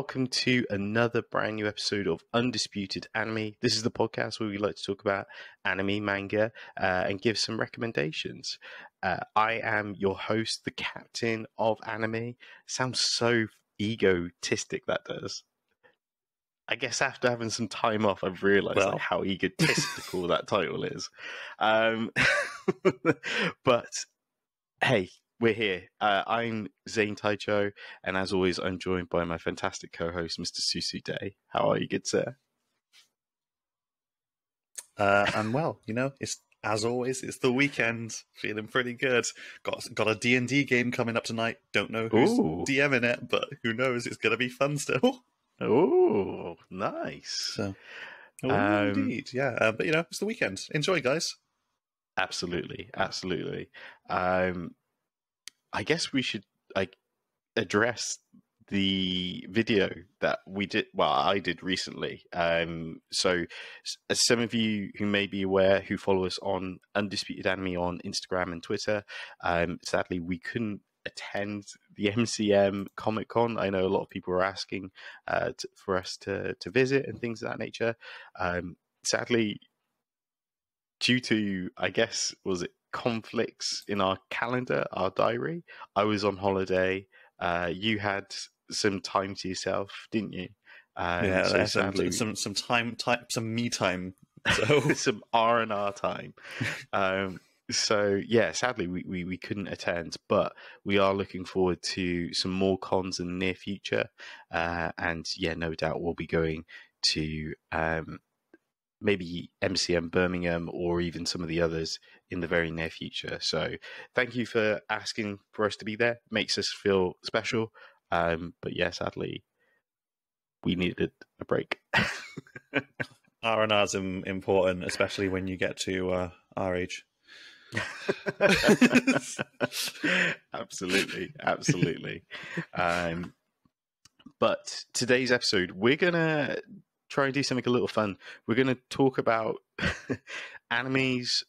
welcome to another brand new episode of Undisputed Anime. This is the podcast where we like to talk about anime, manga, and give some recommendations. I am your host, the captain of anime. Sounds so egotistic, that does. I guess after having some time off, I've realised how egotistical that title is. But hey, we're here. I'm Zane Taicho, and as always, I'm joined by my fantastic co-host, Mr. Susu Day. How are you, good sir? I'm well. You know, it's as always. It's the weekend. Feeling pretty good. Got a D&D game coming up tonight. Don't know who's DMing it, but who knows? It's gonna be fun still. Oh, nice. So, indeed, yeah. But you know, it's the weekend. Enjoy, guys. Absolutely. I guess we should address the video that we did. Well, I did recently. So, as some of you who may be aware, who follow us on Undisputed Anime on Instagram and Twitter, sadly we couldn't attend the MCM Comic Con. I know a lot of people were asking for us to visit and things of that nature. Sadly, due to, I guess, was it conflicts in our calendar, our diary, I was on holiday. You had some time to yourself, didn't you? Yeah, so sadly, some me time, so some R&R time. So yeah, sadly we couldn't attend, but we are looking forward to some more cons in the near future, and yeah, no doubt we'll be going to maybe MCM Birmingham or even some of the others in the very near future. So thank you for asking for us to be there. Makes us feel special. But yeah, sadly, we needed a break. R&R's important, especially when you get to our age. Absolutely. But today's episode, we're gonna try and do something a little fun. We're going to talk about animes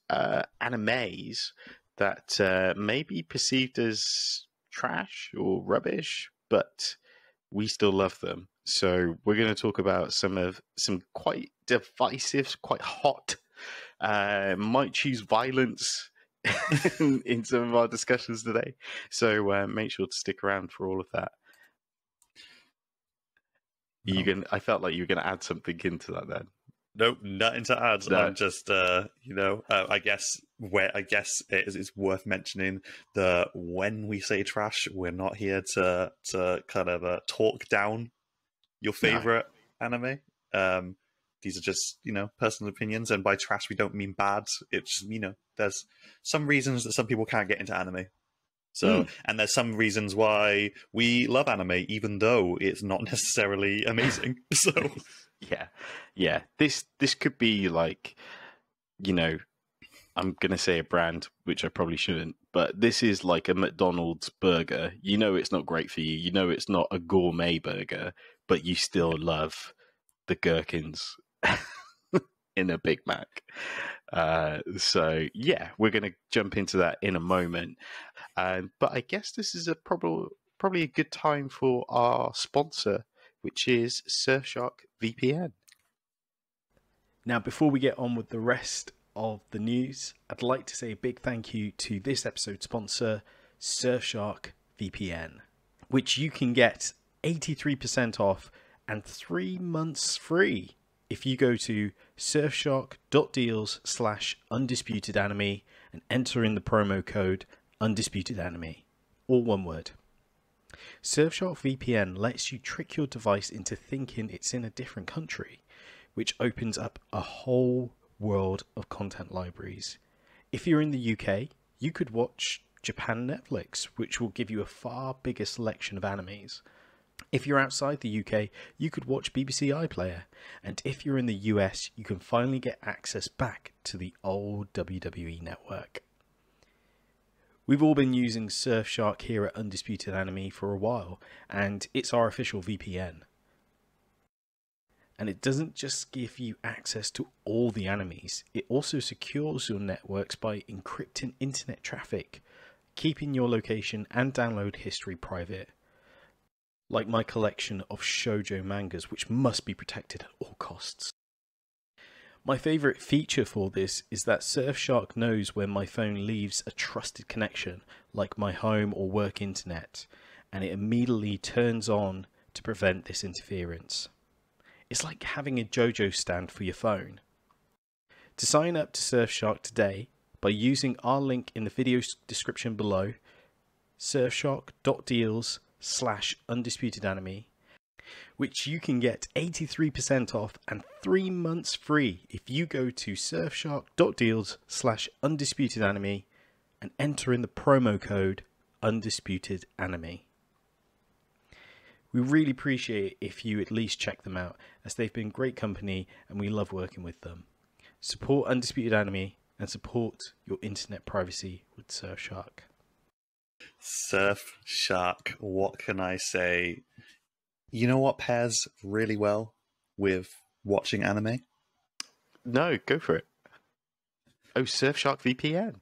that may be perceived as trash or rubbish, but we still love them. So we're going to talk about some quite divisive, quite hot, might choose violence in some of our discussions today. So make sure to stick around for all of that. I felt like you were going to add something into that then. Nope, nothing to add. No. I'm just, I guess it's worth mentioning that when we say trash, we're not here to kind of talk down your favorite anime. These are just, personal opinions, and by trash we don't mean bad. It's, there's some reasons that some people can't get into anime. So, and there's some reasons why we love anime, even though it's not necessarily amazing. So, yeah. This could be like, I'm gonna say a brand, which I probably shouldn't, but this is like a McDonald's burger. It's not great for you. It's not a gourmet burger, but you still love the gherkins in a Big Mac. So yeah, we're going to jump into that in a moment. But I guess this is probably a good time for our sponsor, which is Surfshark VPN. Now, before we get on with the rest of the news, I'd like to say a big thank you to this episode's sponsor, Surfshark VPN, which you can get 83% off and 3 months free if you go to surfshark.deals/undisputedanime and enter in the promo code undisputedanime, all one word. Surfshark VPN lets you trick your device into thinking it's in a different country, which opens up a whole world of content libraries. If you're in the UK, you could watch Japan Netflix, which will give you a far bigger selection of animes. If you're outside the UK, you could watch BBC iPlayer. And if you're in the US, you can finally get access back to the old WWE network. We've all been using Surfshark here at Undisputed Anime for a while, and it's our official VPN. And it doesn't just give you access to all the animes, it also secures your networks by encrypting internet traffic, keeping your location and download history private. like my collection of shoujo mangas, which must be protected at all costs. My favourite feature for this is that Surfshark knows when my phone leaves a trusted connection, like my home or work internet, and it immediately turns on to prevent this interference. It's like having a JoJo stand for your phone. To sign up to Surfshark today, by using our link in the video description below, surfshark.deals/Undisputed Anime, which you can get 83% off and 3 months free if you go to surfshark.deals/Undisputed Anime and enter in the promo code Undisputed Anime. We really appreciate it if you at least check them out, as they've been great company and we love working with them. Support Undisputed Anime and support your internet privacy with Surfshark. Surfshark, what can I say? You know what pairs really well with watching anime? No, go for it. Oh, Surfshark VPN.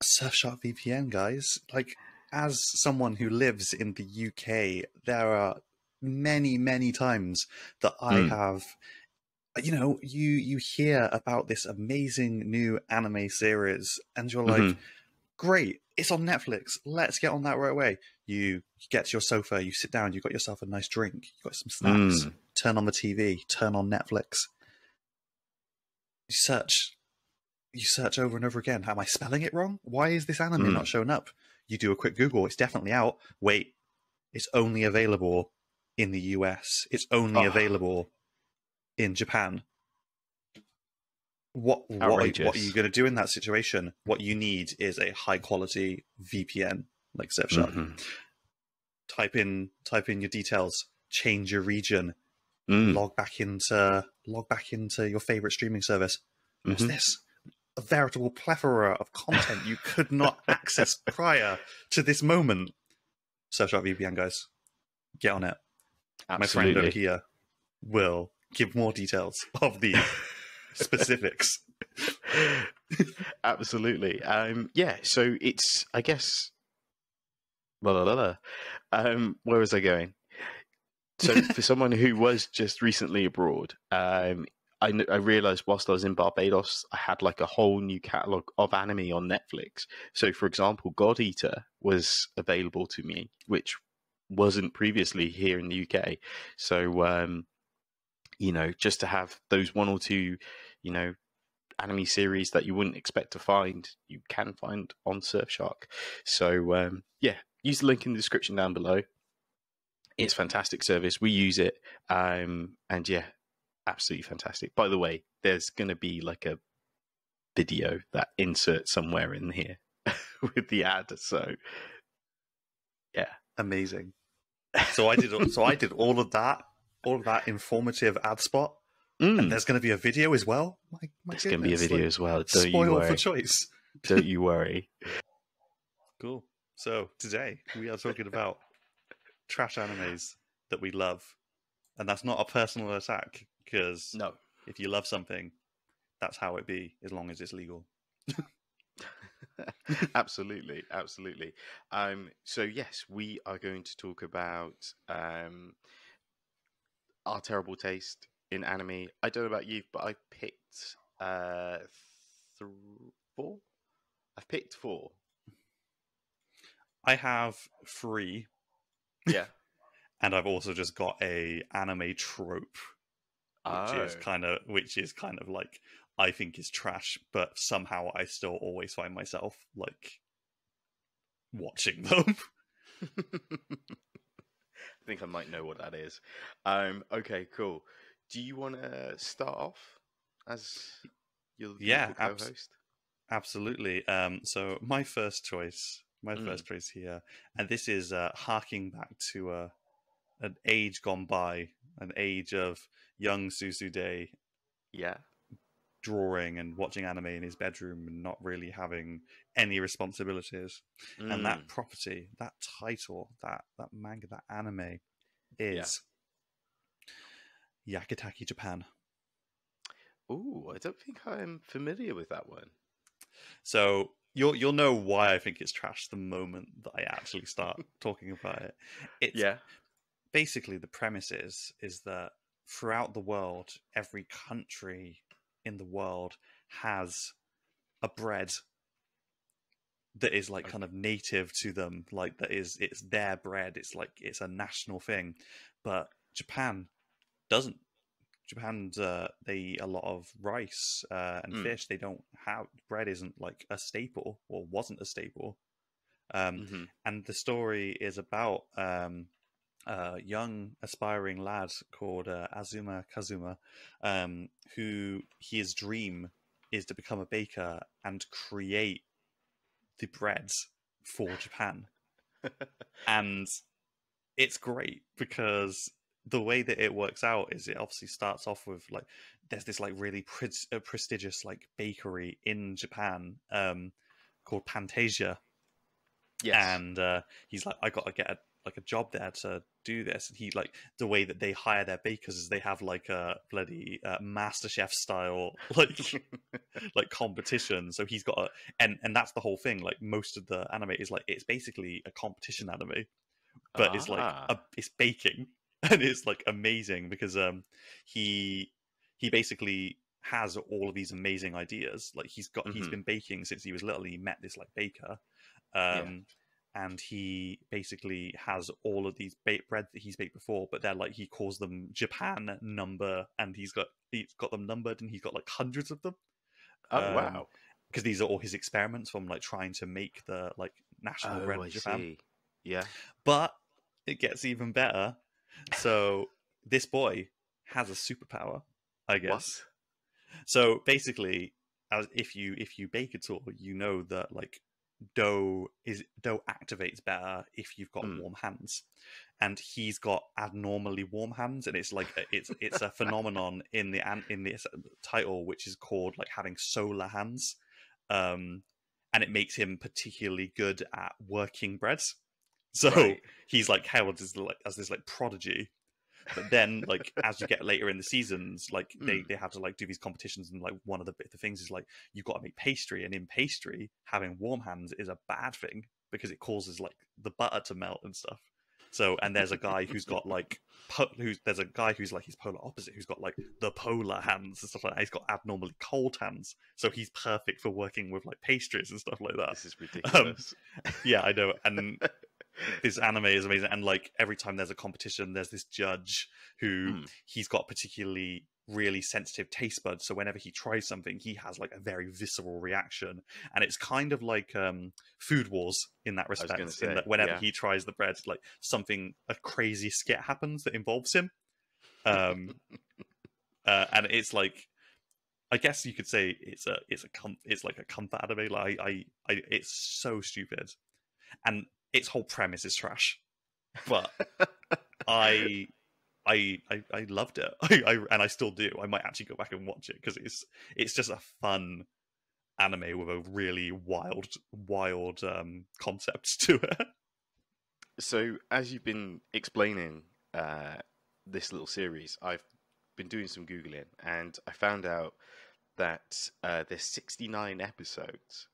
Surfshark VPN, guys. Like, as someone who lives in the UK, there are many, many times that I have, you know, you hear about this amazing new anime series and you're like, great, it's on Netflix. Let's get on that right away. You get to your sofa, you sit down, you got yourself a nice drink, you got some snacks, turn on the TV, turn on Netflix. You search over and over again. Am I spelling it wrong? Why is this anime not showing up? You do a quick Google. It's definitely out. Wait, it's only available in the US. It's only available in Japan. What are you going to do in that situation? What you need is a high quality VPN like Surfshark. Type in your details. Change your region. Log back into your favorite streaming service. What's this? A veritable plethora of content you could not access prior to this moment. Surfshark VPN, guys. Get on it. Absolutely. My friend over here will give more details of the specifics. Absolutely. Yeah, so it's, I guess... where was I going? So for someone who was just recently abroad, I realized whilst I was in Barbados, I had like a whole new catalog of anime on Netflix. So, for example, God Eater was available to me, which wasn't previously here in the UK. So, you know, just to have those one or two, you know, anime series that you wouldn't expect to find, you can find on Surfshark. So, yeah, use the link in the description down below. It's a fantastic service. We use it. And yeah, absolutely fantastic. By the way, there's going to be like a video that inserts somewhere in here with the ad. So, yeah, amazing. So I did all of that informative ad spot, and there's going to be a video as well. There's going to be a video as well. Don't spoiled you worry. For choice. Don't you worry. Cool. So today we are talking about trash animes that we love, and that's not a personal attack. Because if you love something, that's how it be, as long as it's legal. Absolutely, absolutely. So yes, we are going to talk about our terrible taste in anime. I don't know about you, but I picked 4. I've picked 4. I have 3. Yeah. And I've also just got a anime trope. Which is kind of like, I think is trash, but somehow I still always find myself like watching them. I think I might know what that is. Okay, cool. Do you want to start off as your co-host? Absolutely. So my first choice here, and this is harking back to an age gone by, an age of young Susude, drawing and watching anime in his bedroom and not really having any responsibilities. And that property, that title, that manga, that anime is Yakitate, Japan. Ooh, I don't think I'm familiar with that one. So you'll know why I think it's trash the moment that I actually start talking about it. basically the premise is that throughout the world, every country in the world has a bread that is like kind of native to them, like it's their bread. It's like it's a national thing, but Japan doesn't. Japan's they eat a lot of rice and fish. They don't have bread. Isn't like a staple, or wasn't a staple. And the story is about a young aspiring lad called Azuma Kazuma, who his dream is to become a baker and create the breads for Japan. And it's great because the way that it works out is it obviously starts off with like there's this like really prestigious like bakery in Japan called Pantasia. Yes. And he's like, I got to get a job there to do this. And he like the way that they hire their bakers is they have like a bloody MasterChef style like competition. So he's got a and that's the whole thing. Like most of the anime is like it's basically a competition anime, but it's like it's baking, and it's like amazing because he basically has all of these amazing ideas. Like he's been baking since he was little. He met this like baker. And he basically has all of these bread that he's baked before, but they're like he calls them Japan number, and he's got them numbered, and he's got like hundreds of them. Wow! Because these are all his experiments from like trying to make the like national bread of Japan. See. Yeah, but it gets even better. So this boy has a superpower, I guess. What? So basically, if you bake at all, you know that like dough activates better if you've got warm hands, and he's got abnormally warm hands, and it's like it's a phenomenon in the title, which is called like having solar hands, and it makes him particularly good at working breads. So he's like hailed as this like prodigy. But then, like, as you get later in the seasons, like they have to like do these competitions, and like one of the things is like you've got to make pastry, and in pastry, having warm hands is a bad thing because it causes like the butter to melt and stuff. So, and there's a guy who's got like there's a guy who's like his polar opposite, who's got like the polar hands and stuff like that. He's got abnormally cold hands, so he's perfect for working with like pastries and stuff like that. This is ridiculous. Yeah, I know, and. This anime is amazing, and like every time there's a competition, there's this judge who he's got particularly really sensitive taste buds, so whenever he tries something, he has like a very visceral reaction, and it's kind of like Food Wars in that respect. In that whenever he tries the bread, like a crazy skit happens that involves him, and it's like, I guess you could say it's like a comfort anime. Like it's so stupid, and its whole premise is trash, but I loved it. And I still do. I might actually go back and watch it because it's just a fun anime with a really wild concept to it. So as you've been explaining this little series, I've been doing some Googling, and I found out that there's 69 episodes.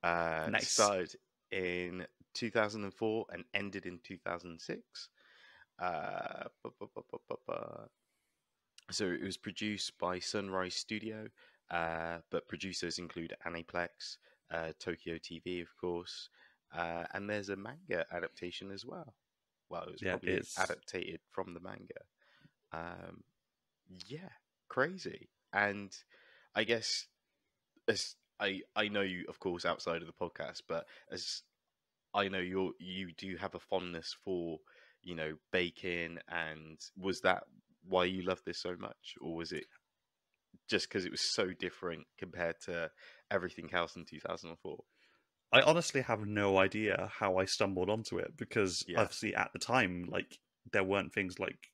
Nice. Started in 2004 and ended in 2006. So it was produced by Sunrise Studio, but producers include Aniplex, Tokyo TV, of course, and there's a manga adaptation as well. Well, it was probably adapted from the manga. Yeah, crazy. And I guess as I know you, of course, outside of the podcast, but as I know you do have a fondness for, baking, and was that why you love this so much, or was it just because it was so different compared to everything else in 2004? I honestly have no idea how I stumbled onto it, because obviously at the time, like, there weren't things like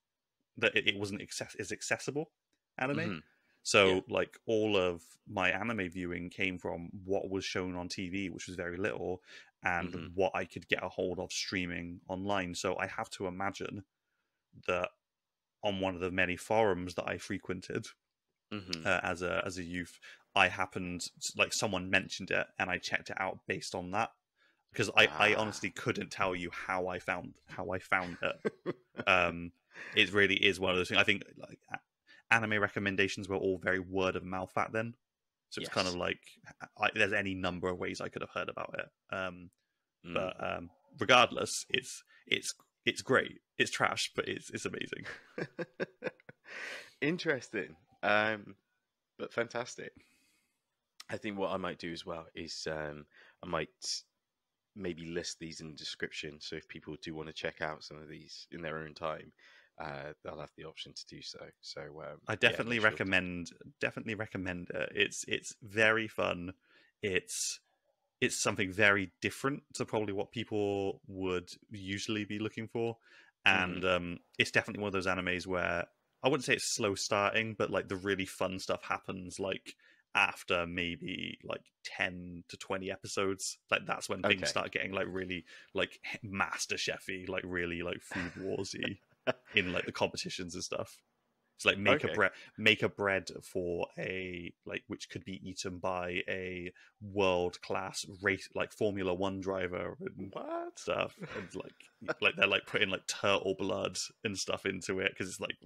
that. It wasn't as accessible anime. So like all of my anime viewing came from what was shown on TV, which was very little, and what I could get a hold of streaming online. So I have to imagine that on one of the many forums that I frequented as a youth, I happened, like, someone mentioned it and I checked it out based on that. because I honestly couldn't tell you how I found it. It really is one of those things. I think like anime recommendations were all very word of mouth back then, so it's kind of like there's any number of ways I could have heard about it. But regardless, it's great. It's trash, but it's amazing. Interesting, but fantastic. I think what I might do as well is I might maybe list these in the description, so if people do want to check out some of these in their own time, they'll have the option to do so. So I definitely recommend it. It's very fun. It's something very different to probably what people would usually be looking for, and it's definitely one of those animes where I wouldn't say it's slow starting, but like the really fun stuff happens like after maybe like 10 to 20 episodes. Like that's when things start getting like really like Master Chefy, like really like Food Warsy in like the competitions and stuff. It's like make a bread for a like which could be eaten by a world class race like Formula One driver and stuff. And like they're like putting like turtle blood and stuff into it because it's like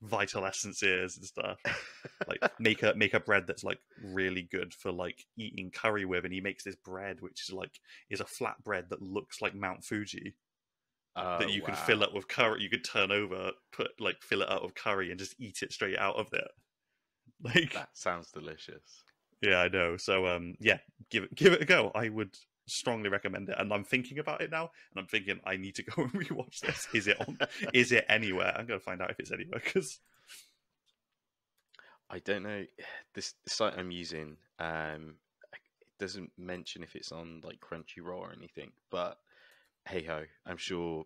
vital essences and stuff. Like make a bread that's like really good for like eating curry with, and he makes this bread which is a flat bread that looks like Mount Fuji. That you can fill up with curry. You could turn over, fill it out of curry, and just eat it straight out of it. Like that sounds delicious. Yeah, I know. So yeah, give it a go. I would strongly recommend it. And I'm thinking about it now, and I'm thinking I need to go and rewatch this. Is it on? Is it anywhere? I'm going to find out if it's anywhere because I don't know. This site I'm using, it doesn't mention if it's on like Crunchyroll or anything, but hey ho, I'm sure.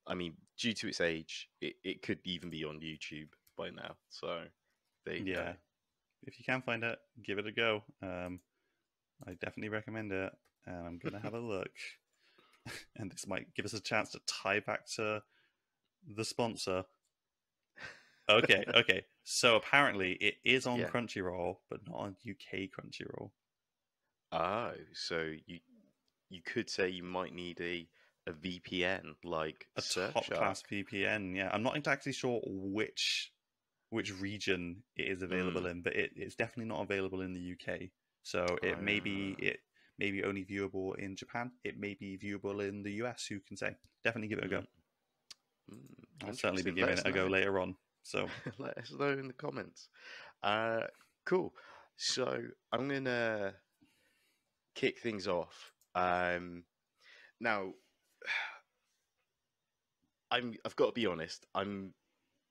I mean, due to its age, it could even be on YouTube by now. So there you go. If you can find it, give it a go. I definitely recommend it, and I'm gonna have a look. And this might give us a chance to tie back to the sponsor. Okay. So apparently, it is on Crunchyroll, but not on UK Crunchyroll. Oh, so you could say you might need a VPN, like a top class VPN. Yeah, I'm not exactly sure which region it is available in, but it's definitely not available in the UK. So it may be only viewable in Japan. It may be viewable in the US. Who can say? Definitely give it a go. I'll certainly be giving it a go later on. So let us know in the comments. Cool. So I'm gonna kick things off. Now, I've got to be honest. I'm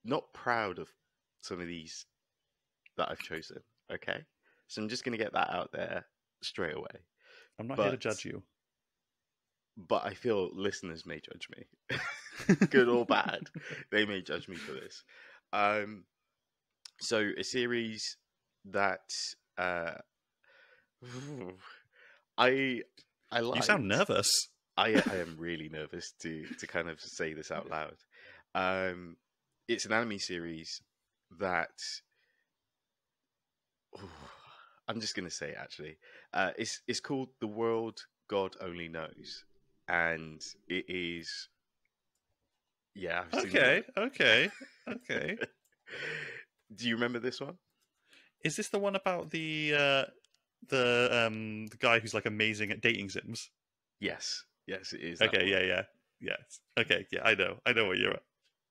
not proud of some of these that I've chosen. Okay, so I'm just gonna get that out there straight away. I'm not here to judge you, but I feel listeners may judge me, good or bad. They may judge me for this. So a series that I like. You sound nervous. I am really nervous to kind of say this out loud. It's an anime series that I'm just going to say actually. It's called The World God Only Knows, and it is. Yeah. Okay. Do you remember this one? Is this the one about the guy who's like amazing at dating sims? Yes, it is. Okay, yeah. Okay, yeah, I know what you're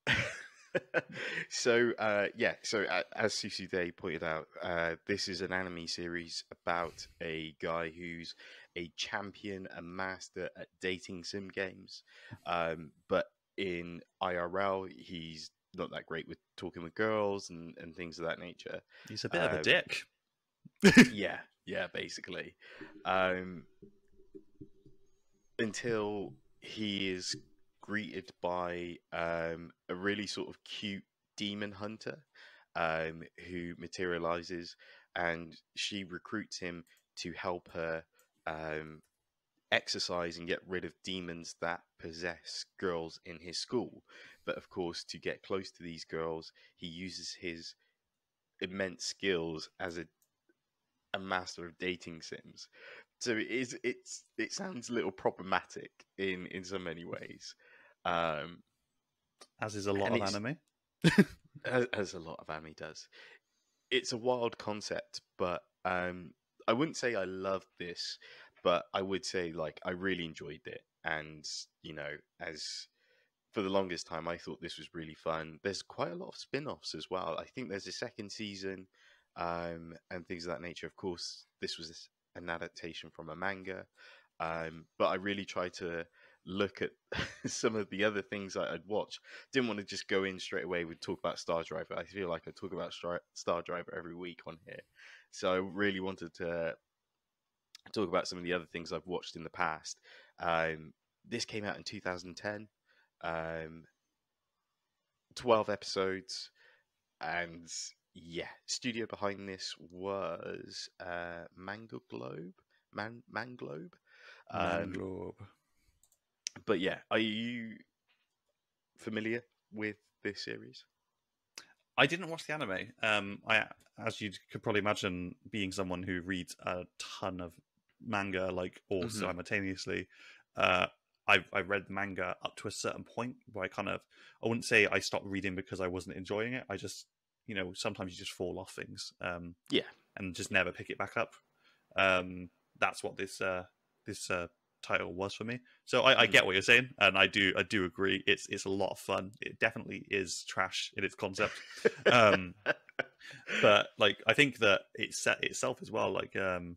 at. So as Susude pointed out, this is an anime series about a guy who's a champion, a master at dating sim games, but in IRL, he's not that great with talking with girls and things of that nature. He's a bit of a dick. Yeah, basically. Until he is greeted by a really sort of cute demon hunter who materializes, and she recruits him to help her exercise and get rid of demons that possess girls in his school. But of course, to get close to these girls, he uses his immense skills as a master of dating sims So it sounds a little problematic in so many ways, as is a lot of anime. as a lot of anime does. It's a wild concept, but I wouldn't say I loved this, but I would say like I really enjoyed it, and as for the longest time, I thought this was really fun. There's quite a lot of spin-offs as well. I think there's a second season, and things of that nature. Of course, this was an adaptation from a manga, but I really tried to look at some of the other things I'd watch. Didn't want to just go in straight away with talk about StarDriver. I feel like I talk about StarDriver every week on here. So I really wanted to talk about some of the other things I've watched in the past. This came out in 2010. 12 episodes, and yeah, studio behind this was Manglobe. Manglobe. But yeah, are you familiar with this series? I didn't watch the anime. As you could probably imagine, being someone who reads a ton of manga, like all simultaneously, I read the manga up to a certain point where I wouldn't say I stopped reading because I wasn't enjoying it. I just, sometimes you just fall off things, and just never pick it back up. That's what this title was for me. So I get what you're saying, and I do agree. It's a lot of fun. It definitely is trash in its concept, but like I think that it set itself as well. Like the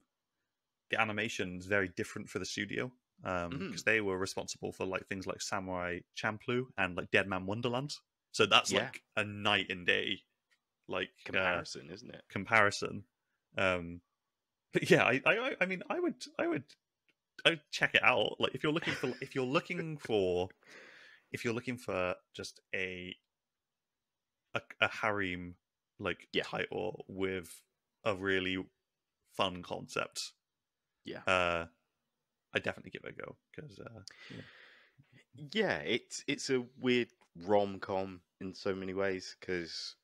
animation is very different for the studio. Because they were responsible for like things like Samurai Champloo and like Dead Man Wonderland. So that's like a night and day like comparison, isn't it? Comparison. But yeah, I mean I would check it out. Like if you're looking for just a harem like title with a really fun concept. Yeah. I definitely give it a go because it's a weird rom-com in so many ways because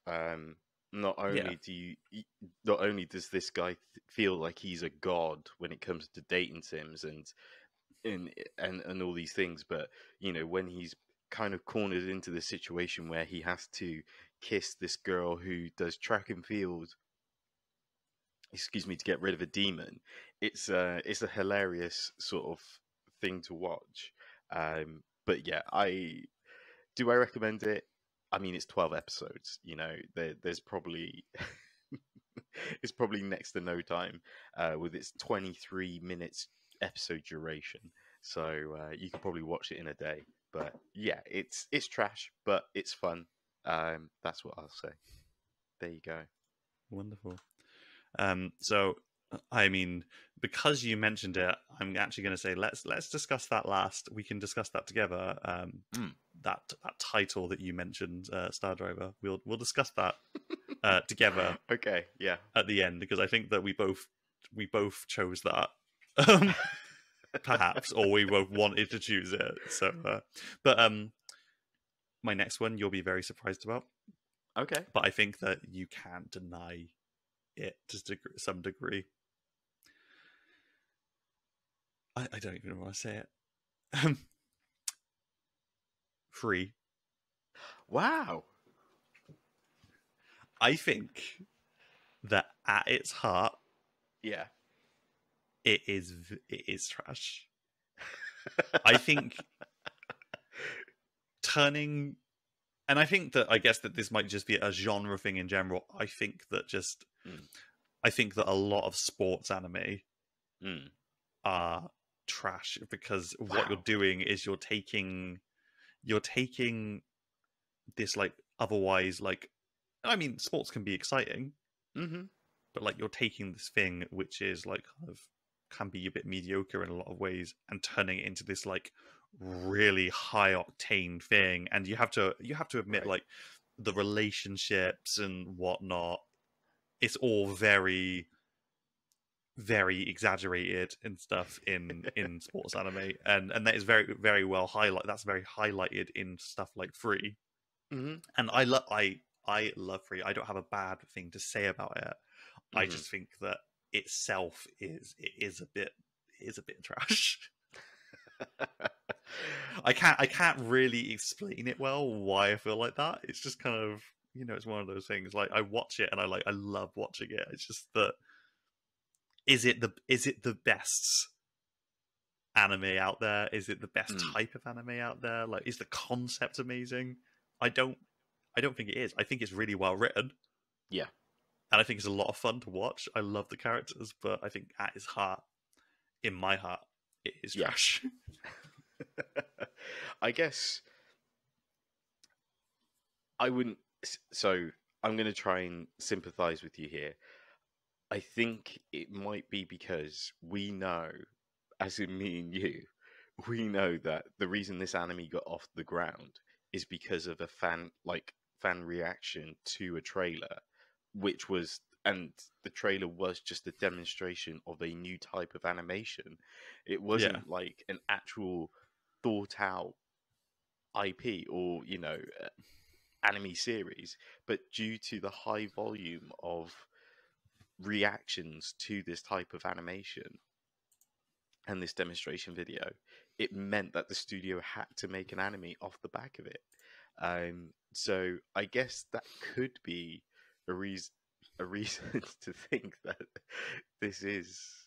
not only does this guy feel like he's a god when it comes to dating sims and all these things, but when he's kind of cornered into the situation where he has to kiss this girl who does track and field, to get rid of a demon, it's a hilarious sort of thing to watch. But yeah, I recommend it. I mean, it's 12 episodes. There's probably it's probably next to no time with its 23 minutes episode duration. So you could probably watch it in a day. But yeah, it's trash, but it's fun. That's what I'll say. There you go. Wonderful. So, I mean, because you mentioned it, I'm actually going to say let's discuss that last. We can discuss that together. That title that you mentioned, StarDriver. We'll discuss that together. Okay, yeah. At the end, because I think that we both chose that, perhaps, or we both wanted to choose it. So, but my next one you'll be very surprised about. Okay, but I think that you can't deny it to some degree. I don't even want to say it. Free. Wow. I think that at its heart, it is trash. I think turning, and I think that I guess that this might just be a genre thing in general. I think that I think that a lot of sports anime are trash because what you're doing is you're taking this like otherwise like, I mean, sports can be exciting, but like you're taking this thing which is like kind of can be a bit mediocre in a lot of ways and turning it into this like really high octane thing, and you have to admit, like, the relationships and whatnot, it's all very, very exaggerated and stuff in sports anime, and that is very, very well highlighted in stuff like Free. And I love Free. I don't have a bad thing to say about it. I just think that itself is a bit is a bit trash. I can't really explain it well why I feel like that. It's just kind of, it's one of those things. Like, I watch it and I love watching it. It's just that, is it the best anime out there? Is it the best type of anime out there? Like, is the concept amazing? I don't think it is. I think it's really well written. Yeah. And I think it's a lot of fun to watch. I love the characters, but I think at its heart, in my heart, it is trash. I guess I wouldn't. So I'm going to try and sympathize with you here. I think it might be because we know, as in me and you, we know that the reason this anime got off the ground is because of a fan reaction to a trailer, and the trailer was just a demonstration of a new type of animation. It wasn't like an actual thought out IP or, anime series, but due to the high volume of reactions to this type of animation and this demonstration video, it meant that the studio had to make an anime off the back of it. So I guess that could be a reason to think that this is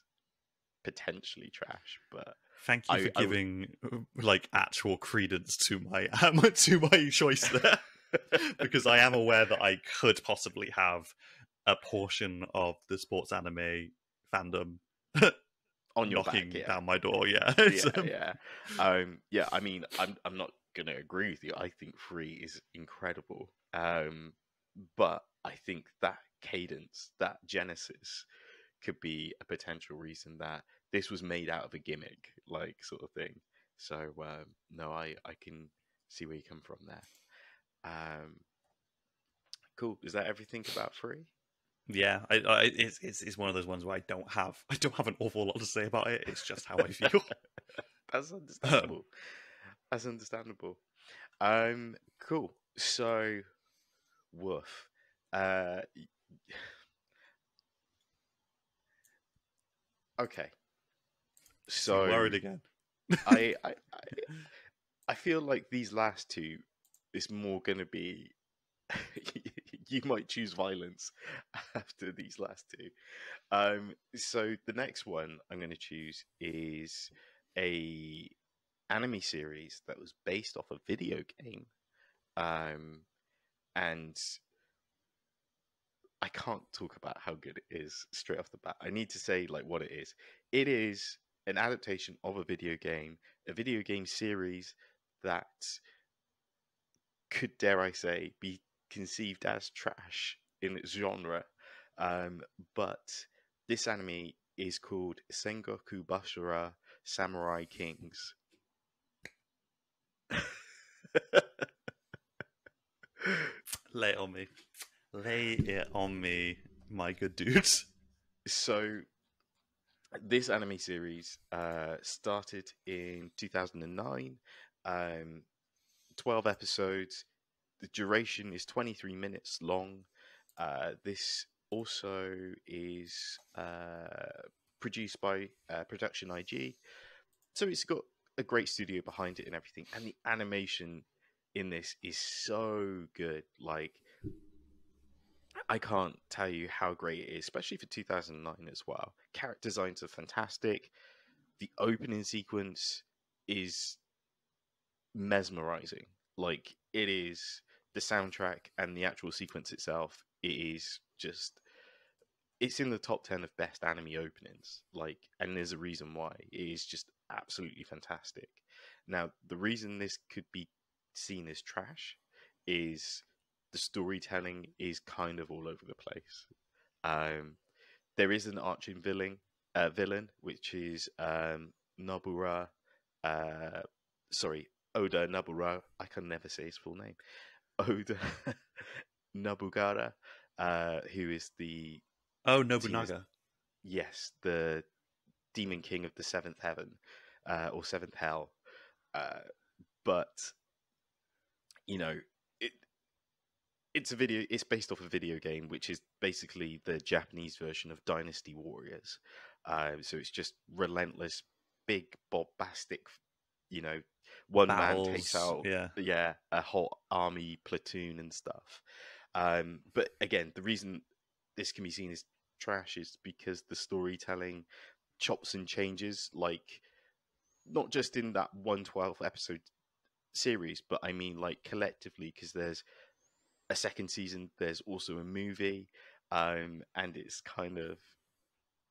potentially trash. But thank you for giving like actual credence to my to my choice there, because I am aware that I could possibly have a portion of the sports anime fandom on your knocking back, down my door. Yeah. I mean, I'm not gonna agree with you. I think 3 is incredible, but I think that cadence, that genesis, could be a potential reason that this was made out of a gimmick, like, sort of thing. So no, I can see where you come from there. Cool. Is that everything about 3? Yeah, it's one of those ones where I don't have an awful lot to say about it. It's just how I feel. That's understandable. That's understandable. Cool. So, woof. Okay. So I'm worried again. I feel like these last two is more going to be. You might choose violence after these last two. So the next one I'm going to choose is a anime series that was based off a video game, and I can't talk about how good it is straight off the bat. I need to say like what it is. It is an adaptation of a video game series that could, dare I say, be conceived as trash in its genre. But this anime is called Sengoku BASARA Samurai Kings. Lay it on me. Lay it on me, my good dudes. So, this anime series started in 2009. 12 episodes. The duration is 23 minutes long. This also is produced by Production IG. So it's got a great studio behind it and everything. And the animation in this is so good. Like, I can't tell you how great it is, especially for 2009 as well. Character designs are fantastic. The opening sequence is mesmerizing. Like, it is the soundtrack and the actual sequence itself. It is just, it's in the top 10 of best anime openings. Like, and there's a reason why. It is just absolutely fantastic. Now, the reason this could be seen as trash is the storytelling is kind of all over the place. There is an arching villain, which is Nobura. Oda Nobura. I can never say his full name. Oda Nobugara, who is the Nobunaga. Yes, the demon king of the seventh heaven, or seventh hell. But it's based off a video game, which is basically the Japanese version of Dynasty Warriors. So it's just relentless, big, bombastic, you know, one man takes Battles, out, a whole army platoon and stuff. But again, the reason this can be seen as trash is because the storytelling chops and changes, like not just in that 112 episode series, but I mean like collectively, because there's a second season, there's also a movie, and it's kind of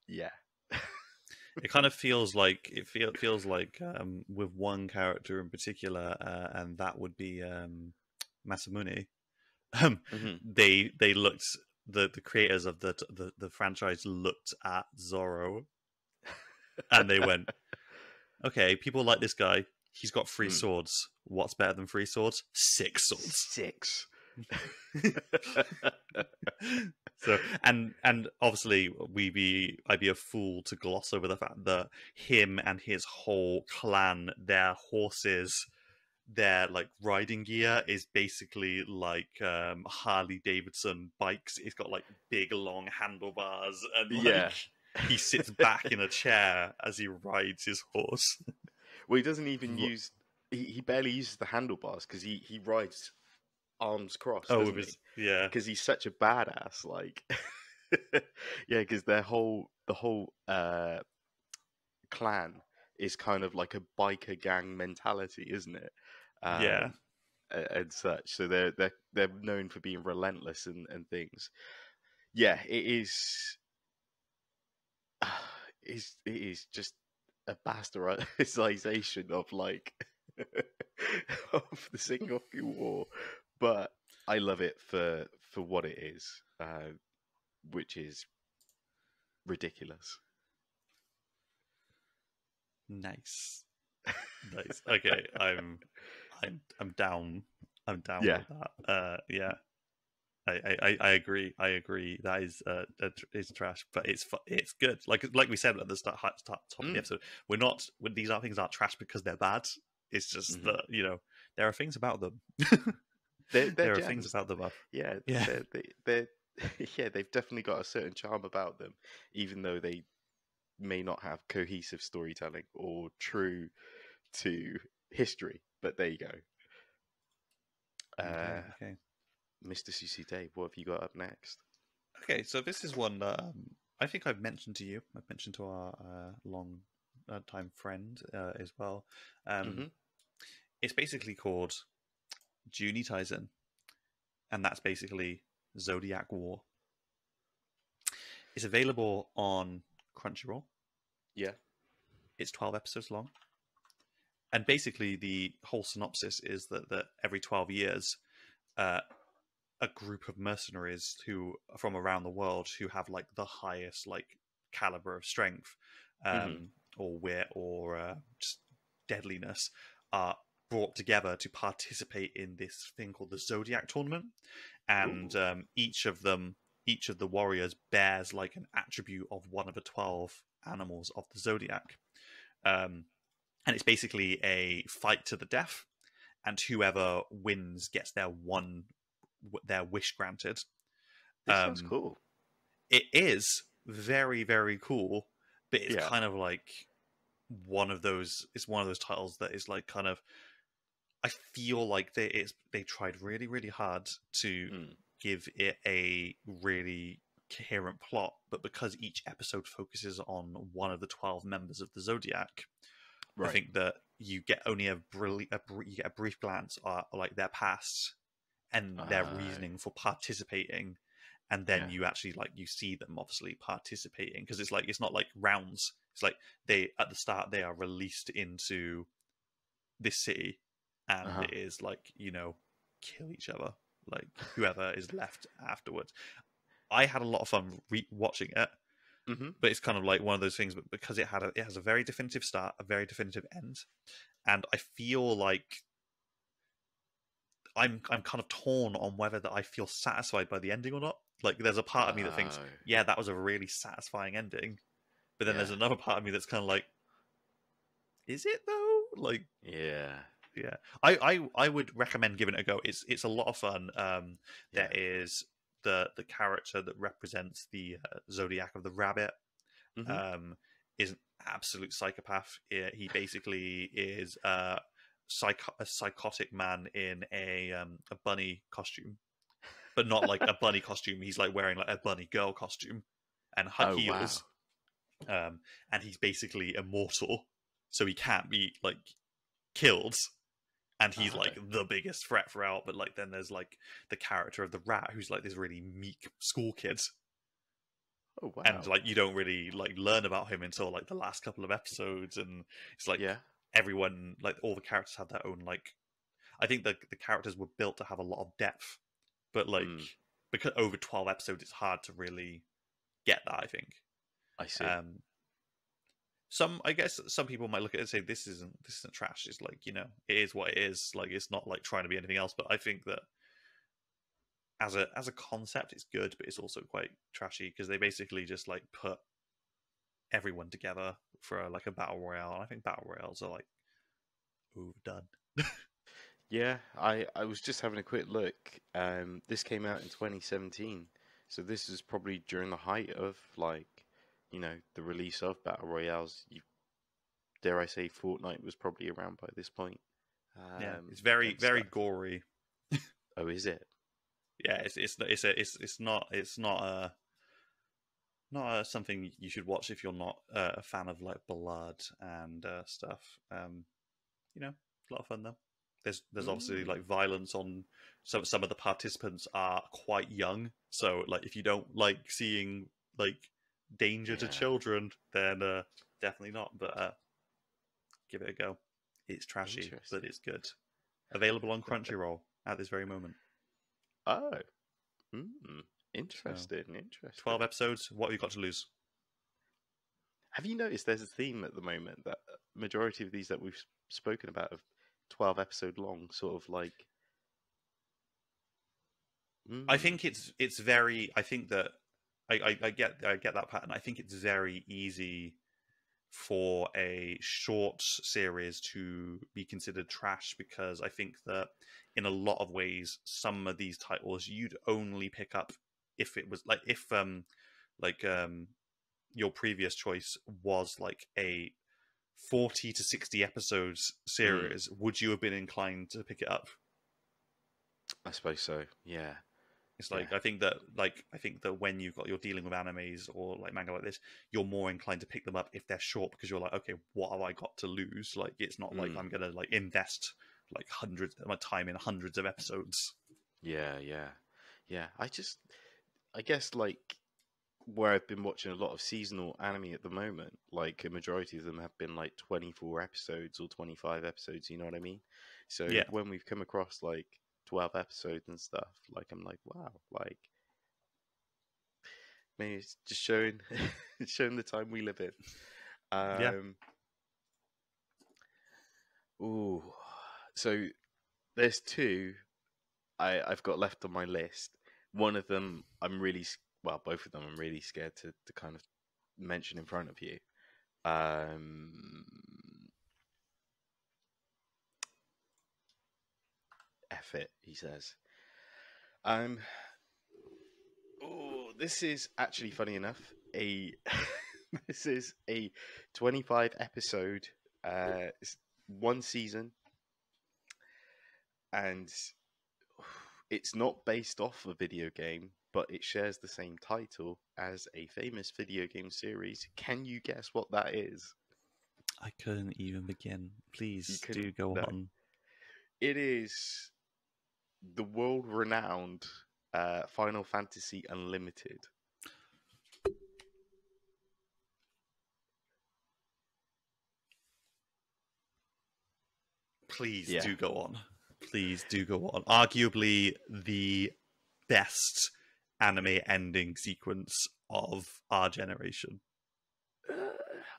it kind of feels like feels like with one character in particular, and that would be Masamune. Mhm. They looked, the creators of the franchise looked at Zoro and they went, okay, people like this guy. He's got 3 swords. What's better than 3 swords? 6 swords. 6. So and obviously I'd be a fool to gloss over the fact that him and his whole clan, their horses, their like riding gear is basically like Harley Davidson bikes. It's got like big long handlebars, and like he sits back in a chair as he rides his horse. Well, he doesn't even use. He barely uses the handlebars because he rides arms crossed. Yeah, because he's such a badass. Like, because the whole clan is kind of like a biker gang mentality, isn't it? And such. So they're known for being relentless and things. Yeah, it is just a bastardization of like of the Sengoku War, but I love it for what it is, which is ridiculous. Nice. Okay, I'm down. I'm down with that. Yeah. I agree. That is trash, but it's good. Like we said at the top of the episode, these things aren't trash because they're bad. It's just that there are things about them. There are things about them. They've definitely got a certain charm about them, even though they may not have cohesive storytelling or true to history. But there you go. Okay. Mr. CC Dave, what have you got up next? Okay, so this is one that I think I've mentioned to you. I've mentioned to our long time friend as well. It's basically called Juuni Taisenl, and that's basically Zodiac War. It's available on Crunchyroll. Yeah. It's 12 episodes long. And basically the whole synopsis is that every 12 years, a group of mercenaries who from around the world who have like the highest like caliber of strength or wit or just deadliness are brought together to participate in this thing called the Zodiac Tournament, and each of the warriors bears like an attribute of one of the 12 animals of the Zodiac, and it's basically a fight to the death, and whoever wins gets their wish granted. This sounds cool. It is very, very cool, but it's kind of like one of those titles that is like kind of, I feel like they tried really, really hard to give it a really coherent plot, but because each episode focuses on one of the 12 members of the Zodiac, I think that you get only you get a brief glance at like their past and their reasoning for participating, and then you actually like you see them obviously participating, because it's like it's not like rounds. It's like at the start they are released into this city, and it is like kill each other, like whoever is left afterwards. I had a lot of fun watching it, but it's kind of like one of those things. But because it has a very definitive start, a very definitive end, and I feel like I'm kind of torn on whether that I feel satisfied by the ending or not. Like there's a part of me that thinks, yeah, that was a really satisfying ending, but then there's another part of me that's kind of like, is it though? Like, yeah. I would recommend giving it a go. It's a lot of fun. There is the character that represents the Zodiac of the rabbit. is an absolute psychopath. He basically is a psychotic man in a bunny costume, but not like a bunny costume. He's like wearing like a bunny girl costume and high heels. Wow. And he's basically immortal, so he can't be like killed. And he's like the biggest threat throughout. But like then there's like the character of the rat, who's like this really meek school kid. Oh wow! And like you don't really like learn about him until like the last couple of episodes, and it's like everyone, like all the characters have their own like. I think the characters were built to have a lot of depth, but like because over 12 episodes, it's hard to really get that. I think. I see. I guess some people might look at it and say this isn't trash. It's like, you know, it is what it is. Like it's not like trying to be anything else. But I think that as a concept, it's good, but it's also quite trashy because they basically just like put everyone together for like a battle royale. And I think battle royales are like overdone. Yeah, I was just having a quick look. This came out in 2017, so this is probably during the height of like, you know, the release of battle royales. Dare I say, Fortnite was probably around by this point. Yeah, it's very gory. Oh, is it? Yeah, it's not something you should watch if you're not a fan of like blood and stuff. You know, it's a lot of fun though. There's obviously like violence on some of the participants are quite young, so like if you don't like seeing like danger to children, then definitely not. But give it a go. It's trashy, but it's good. Available on Crunchyroll at this very moment. Oh, interesting. 12 episodes. What have you got to lose? Have you noticed there's a theme at the moment that majority of these that we've spoken about are 12 episode long, sort of like. I think it's very. I think that I get that pattern. I think it's very easy for a short series to be considered trash because I think that in a lot of ways some of these titles you'd only pick up if it was like your previous choice was like a 40 to 60 episodes series. Would you have been inclined to pick it up? I suppose so. Yeah. It's like I think that when you're dealing with animes or like manga like this, you're more inclined to pick them up if they're short because you're like, okay, what have I got to lose? Like it's not like I'm gonna like invest like hundreds of my time in hundreds of episodes. Yeah. I guess like where I've been watching a lot of seasonal anime at the moment, like a majority of them have been like 24 episodes or 25 episodes. You know what I mean? So when we've come across like 12 episodes and stuff, like I'm like, wow, like maybe it's just showing the time we live in. Ooh, so there's two I've got left on my list. One of them both of them I'm really scared to kind of mention in front of you. F it, he says. This is actually funny enough. This is a 25 episode, one season, and it's not based off a video game, but it shares the same title as a famous video game series. Can you guess what that is? I couldn't even begin. Please do go on. It is the world-renowned Final Fantasy Unlimited. Please do go on. Please do go on. Arguably the best anime ending sequence of our generation.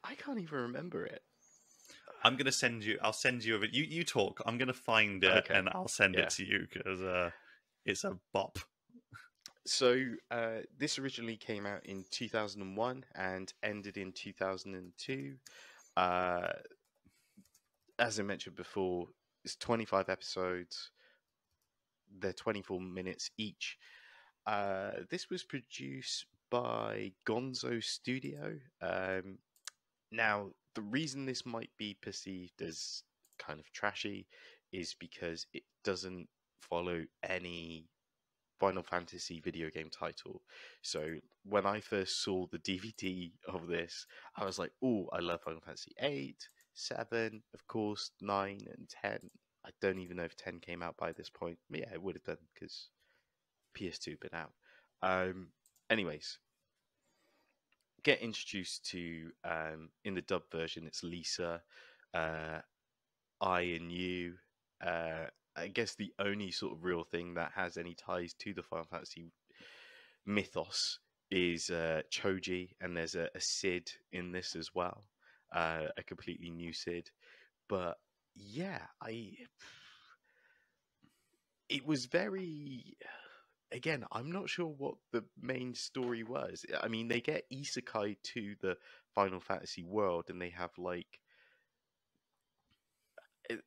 I can't even remember it. I'm gonna send you. I'll send you. You talk. I'm gonna find it and I'll send it to you because it's a bop. So this originally came out in 2001 and ended in 2002. As I mentioned before, it's 25 episodes. They're 24 minutes each. This was produced by Gonzo Studio. Now, the reason this might be perceived as kind of trashy is because it doesn't follow any Final Fantasy video game title. So when I first saw the DVD of this, I was like, oh, I love Final Fantasy 8, 7, of course, 9 and 10. I don't even know if 10 came out by this point. But yeah, it would have done because PS2 had been out. Anyways, get introduced to, in the dub version, it's Lisa, I and you. I guess the only sort of real thing that has any ties to the Final Fantasy mythos is Choji, and there's a Cid in this as well, a completely new Cid. But yeah, it was very. Again, I'm not sure what the main story was. I mean, they get isekai to the Final Fantasy world, and they have like.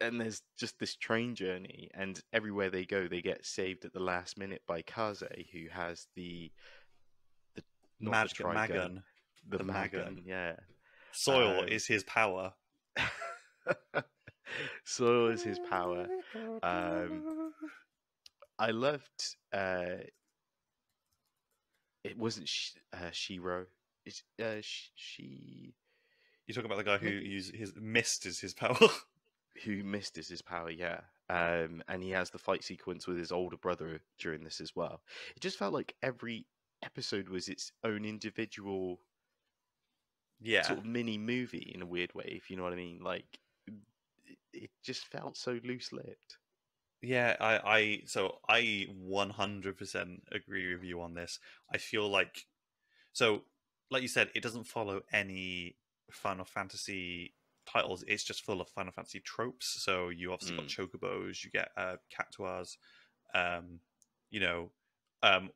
And there's just this train journey, and everywhere they go, they get saved at the last minute by Kaze, who has the Magun. The Magun, yeah. Soil is his power. Soil is his power. I loved. It wasn't Shiro. It's she. You're talking about the guy who used his mist is his power. Who missed is his power, yeah. And he has the fight sequence with his older brother during this as well. It just felt like every episode was its own individual sort of mini movie in a weird way, if you know what I mean. Like, it just felt so loose-lipped. Yeah, I 100% agree with you on this. I feel like, so, like you said, it doesn't follow any Final Fantasy titles. It's just full of Final Fantasy tropes. So you obviously got chocobos, you get cactuars,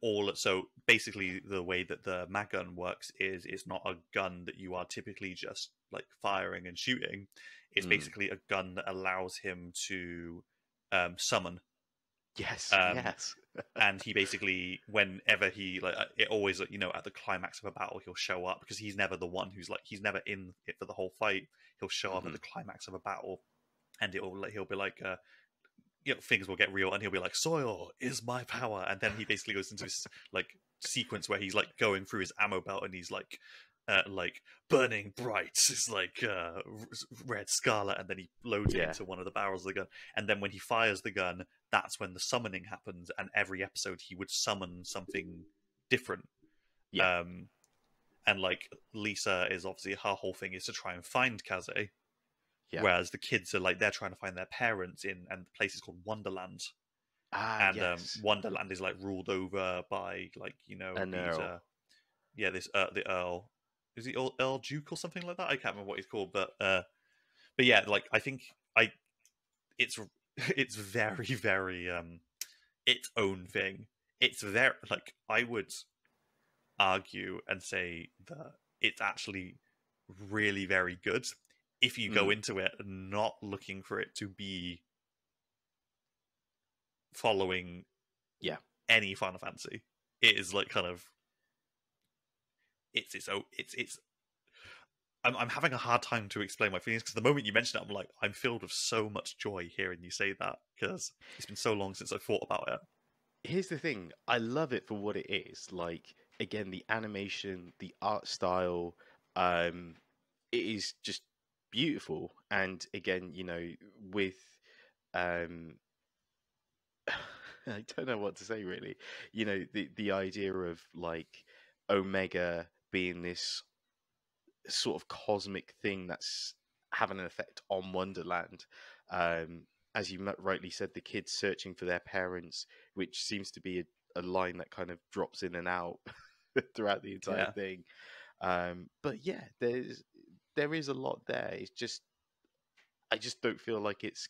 all. So basically, the way that the Magun works is it's not a gun that you are typically just like firing and shooting. It's basically a gun that allows him to summon. Yes, yes. And he basically, whenever he it always at the climax of a battle, he'll show up because he's never the one who's he's never in it for the whole fight. He'll show up at the climax of a battle, and he'll be like, things will get real, and he'll be like, "Soil is my power," and then he basically goes into this sequence where he's going through his ammo belt, and he's burning bright, it's red scarlet, and then he loads it into one of the barrels of the gun, and then when he fires the gun, that's when the summoning happens, and every episode he would summon something different. And Lisa is obviously, her whole thing is to try and find Kaze, whereas the kids are they're trying to find their parents and the place is called Wonderland. Wonderland is ruled over by an Earl. The Earl. Is he Earl Duke or something like that? I can't remember what he's called, but yeah, I think it's very, very its own thing. It's very I would argue and say that it's actually really very good if you go into it not looking for it to be following any Final Fantasy. It is I'm having a hard time to explain my feelings because the moment you mention it, I'm filled with so much joy hearing you say that because it's been so long since I thought about it. Here's the thing, I love it for what it is. Again, the animation, the art style, it is just beautiful. And again, with I don't know what to say really. The idea of Omega being this sort of cosmic thing that's having an effect on Wonderland. As you rightly said, the kids searching for their parents, which seems to be a line that kind of drops in and out throughout the entire thing. But yeah, there is a lot there. It's just, I just don't feel like it's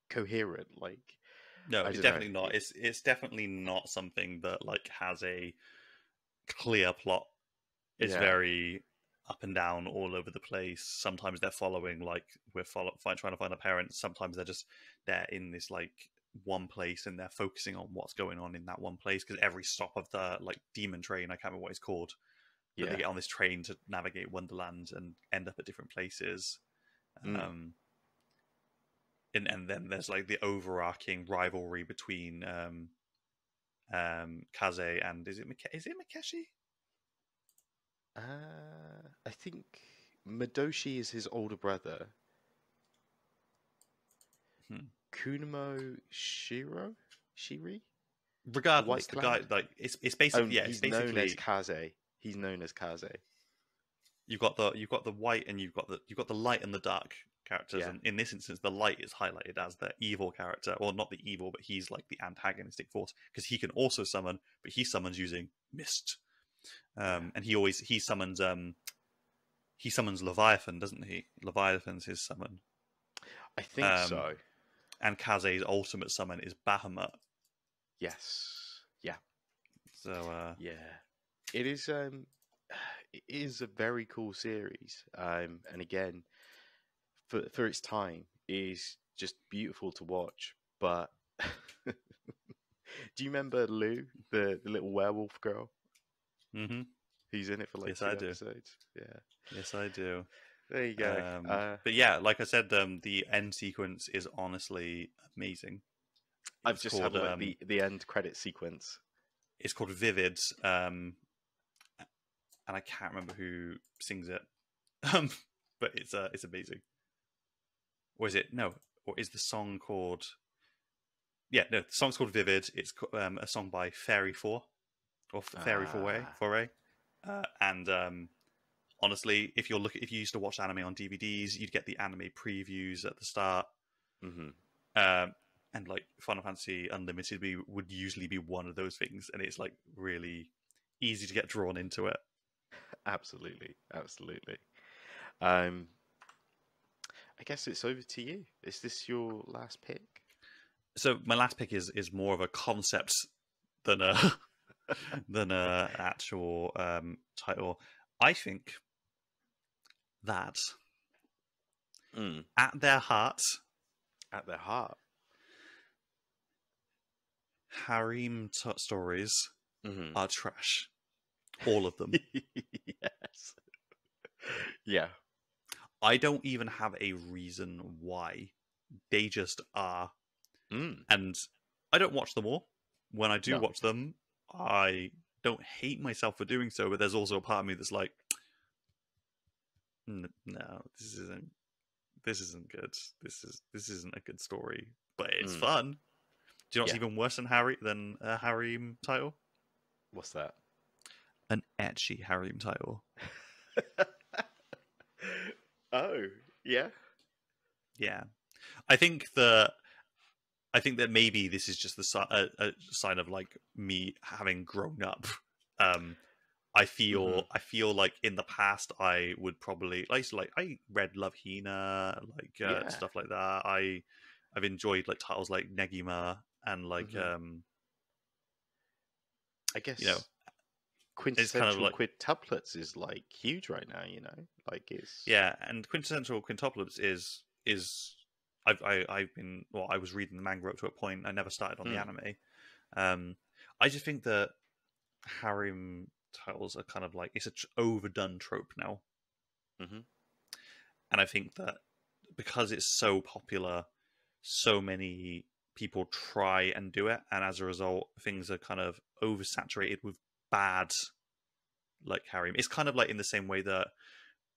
coherent. No, it's definitely not. It's definitely not something that has a clear plot. It's very up and down, all over the place. Sometimes they're following trying to find a parent. Sometimes they're in this one place and they're focusing on what's going on in that one place because every stop of the demon train, I can't remember what it's called, that they get on this train to navigate Wonderland and end up at different places. And then there's like the overarching rivalry between Kaze and is it Makeshi? I think Madoshi is his older brother. Kunimo Shiri? Regardless, the guy, like, it's basically, he's known as Kaze. He's known as Kaze. You've got the white and you've got the light and the dark characters, and in this instance, the light is highlighted as the evil character, or not the evil, but he's like the antagonistic force because he can also summon, but he summons using mist, and he summons Leviathan, doesn't he? Leviathan's his summon. I think so. And Kaze's ultimate summon is Bahamut. Yes. Yeah. So it is. It is a very cool series, and again, for its time, is just beautiful to watch. But do you remember Lou, the little werewolf girl? Mm-hmm. He's in it for like 2 episodes. Yeah. Yes, I do. There you go. But yeah, like I said, the end sequence is honestly amazing. I've just had the end credit sequence. It's called Vivid, and I can't remember who sings it, but it's amazing. Or is it no? Or is the song called? Yeah, no. The song's called Vivid. It's a song by Fairy 4 or Fairy Foray, and honestly, if you used to watch anime on DVDs, you'd get the anime previews at the start. And like Final Fantasy Unlimited would usually be one of those things, and it's like really easy to get drawn into it. Absolutely. I guess it's over to you. Is this your last pick? So my last pick is more of a concept than a actual title. I think that at their heart, harem stories are trash. All of them. Yes. Yeah. I don't even have a reason why. They just are. And I don't watch them all. When I do watch them, I don't hate myself for doing so, but there's also a part of me that's like, no, this isn't good. This isn't a good story, but it's fun. Do you know what's even worse than a harem title? What's that? An ecchi harem title. Oh, yeah? Yeah. I think that maybe this is just a sign of like me having grown up. I feel like in the past I would probably I read Love Hina, stuff like that. I've enjoyed like titles like Negima and like I guess quintessential quintuplets is like huge right now, like it's and quintessential quintuplets is I was reading the manga up to a point. I never started on the anime. I just think that harem titles are kind of like it's an overdone trope now, and I think that because it's so popular, so many people try and do it, and as a result, things are kind of oversaturated with bad like harem. It's kind of like in the same way that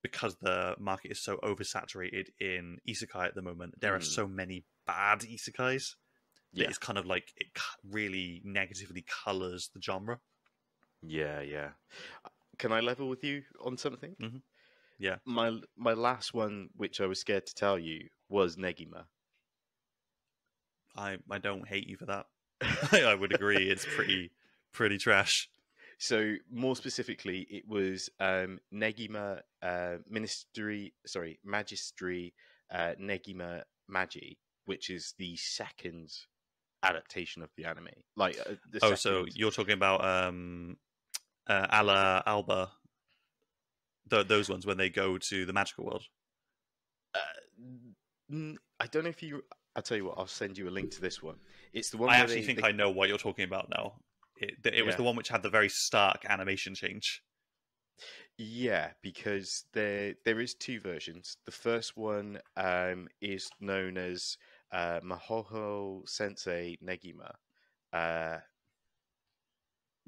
because the market is so oversaturated in isekai at the moment, there are so many bad isekais that it's kind of like it really negatively colors the genre. Yeah. Can I level with you on something? Yeah. My last one, which I was scared to tell you, was Negima. I don't hate you for that. I would agree. It's pretty trash. So more specifically, it was Negima Magistry Negima Magi, which is the second adaptation of the anime. So you're talking about Ala Alba, those ones when they go to the magical world. I don't know if you. I'll tell you what. I'll send you a link to this one. It's the one. I actually think I know what you're talking about now. It was the one which had the very stark animation change. Yeah, because there is two versions. The first one is known as Mahoho Sensei Negima, uh, Yeah,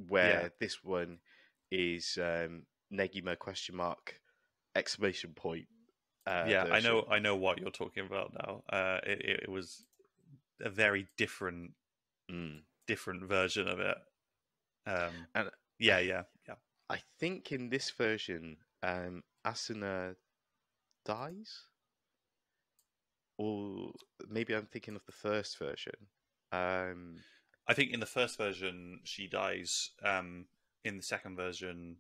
where this one is Negima question mark exclamation point yeah, version. I know what you're talking about now. It was a very Mm. different version of it. Um, And I yeah, yeah, yeah. I think in this version, Asuna dies, or maybe I'm thinking of the first version. Um, I think in the first version she dies. In the second version,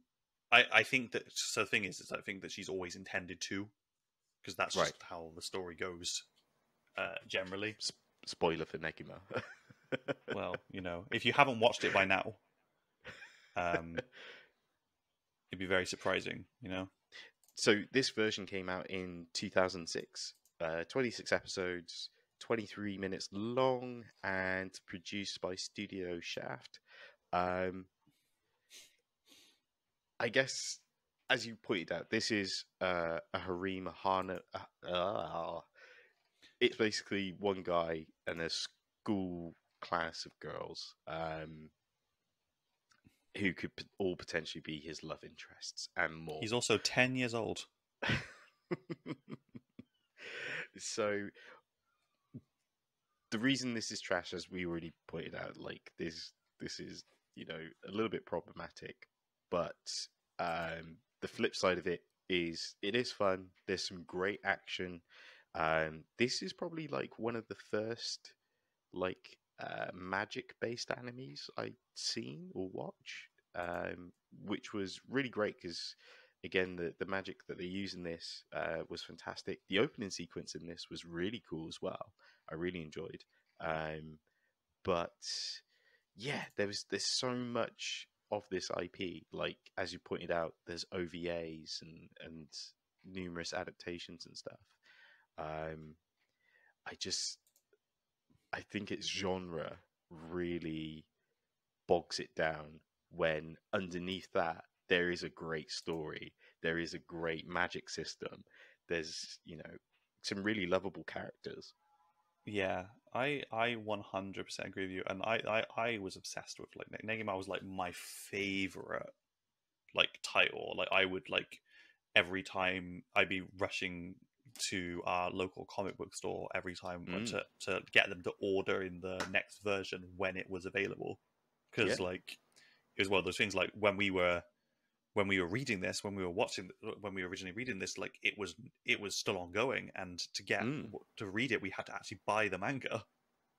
I think that. So the thing is I think that she's always intended to, because that's right. just how the story goes. Generally, Spoiler for Negima. well, you know, if you haven't watched it by now, um, it'd be very surprising. You know. So this version came out in 2006. 26 episodes, 23 minutes long, and produced by Studio Shaft. Um, I guess, as you pointed out, this is a harem Hana. It's basically one guy and a school class of girls who could all potentially be his love interests and more. He's also 10 years old. So the reason this is trash, as we already pointed out, like this is, you know, a little bit problematic, but the flip side of it is fun. There's some great action. This is probably like one of the first like magic based animes I'd seen or watch, which was really great because again the magic that they use in this was fantastic. The opening sequence in this was really cool as well. I really enjoyed. But yeah, there's so much of this IP. Like as you pointed out, there's OVAs and numerous adaptations and stuff. Um, I think its genre really bogs it down when underneath that there is a great story, there is a great magic system, there's, you know, some really lovable characters. Yeah, I 100% agree with you, and I was obsessed with like Negima was like my favorite like title. Like I would like every time I'd be rushing to our local comic book store every time to get them to order in the next version when it was available, because Yeah. like it was one of those things like when we were reading this, when we were watching, when we were originally reading this, like it was still ongoing, and to read it, we had to actually buy the manga.